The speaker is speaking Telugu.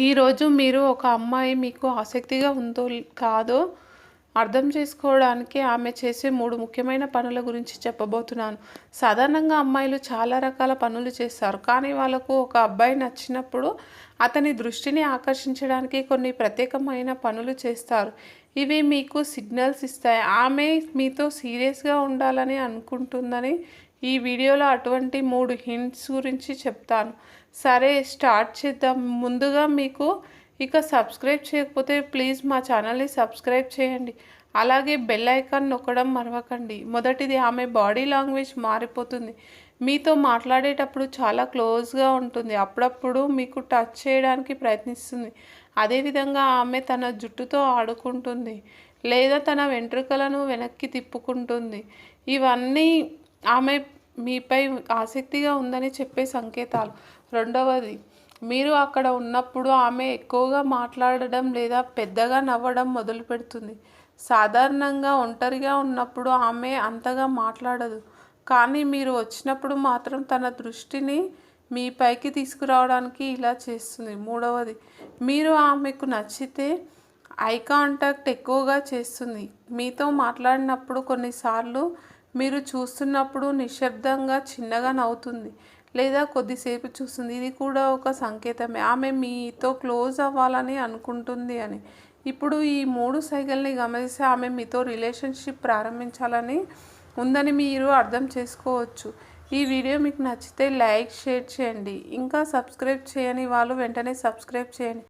ఈరోజు మీరు ఒక అమ్మాయి మీకు ఆసక్తిగా ఉందో కాదో అర్థం చేసుకోవడానికి ఆమె చేసే 3 ముఖ్యమైన పనుల గురించి చెప్పబోతున్నాను. సాధారణంగా అమ్మాయిలు చాలా రకాల పనులు చేస్తారు. కానీ వాళ్ళకు ఒక అబ్బాయి నచ్చినప్పుడు అతని దృష్టిని ఆకర్షించడానికి కొన్ని ప్రత్యేకమైన పనులు చేస్తారు. ఇవి మీకు సిగ్నల్స్ ఇస్తాయి. ఆమె మీతో సీరియస్‌గా ఉండాలని అనుకుంటుందని ఈ వీడియోలో అటువంటి 3 హింట్స్ గురించి చెప్తాను. సరే స్టార్ట్ చేద్దాం. ముందుగా మీకు సబ్స్క్రైబ్ చేయకపోతే ప్లీజ్ మా ఛానల్ని సబ్స్క్రైబ్ చేయండి. అలాగే బెల్ ఐకాన్ నొక్కడం మరవకండి. మొదటిది, ఆమె బాడీ లాంగ్వేజ్ మారిపోతుంది. మీతో మాట్లాడేటప్పుడు చాలా క్లోజ్గా ఉంటుంది. అప్పుడప్పుడు మీకు టచ్ చేయడానికి ప్రయత్నిస్తుంది. అదేవిధంగా ఆమె తన జుట్టుతో ఆడుకుంటుంది లేదా తన వెంట్రుకలను వెనక్కి తిప్పుకుంటుంది. ఇవన్నీ ఆమె మీపై ఆసక్తిగా ఉందని చెప్పే సంకేతాలు. రెండవది, మీరు అక్కడ ఉన్నప్పుడు ఆమె ఎక్కువగా మాట్లాడడం లేదా పెద్దగా నవ్వడం మొదలుపెడుతుంది. సాధారణంగా ఒంటరిగా ఉన్నప్పుడు ఆమె అంతగా మాట్లాడదు. కానీ మీరు వచ్చినప్పుడు మాత్రం తన దృష్టిని మీ పైకి తీసుకురావడానికి ఇలా చేస్తుంది. మూడవది, మీరు ఆమెకు నచ్చితే ఐ కాంటాక్ట్ ఎక్కువగా చేస్తుంది. మీతో మాట్లాడినప్పుడు కొన్నిసార్లు మీరు చూస్తున్నప్పుడు నిశ్శబ్దంగా చిన్నగా నవ్వుతుంది లేదా కొద్దిసేపు చూస్తుంది. ఇది కూడా ఒక సంకేతమే ఆమె మీతో క్లోజ్ అవ్వాలని అనుకుంటుంది అని. ఇప్పుడు ఈ 3 సైగల్ని గమనిస్తే ఆమె మీతో రిలేషన్షిప్ ప్రారంభించాలని ఉందని మీరు అర్థం చేసుకోవచ్చు. ఈ వీడియో మీకు నచ్చితే లైక్, షేర్ చేయండి. ఇంకా సబ్స్క్రైబ్ చేయని వాళ్ళు వెంటనే సబ్స్క్రైబ్ చేయండి.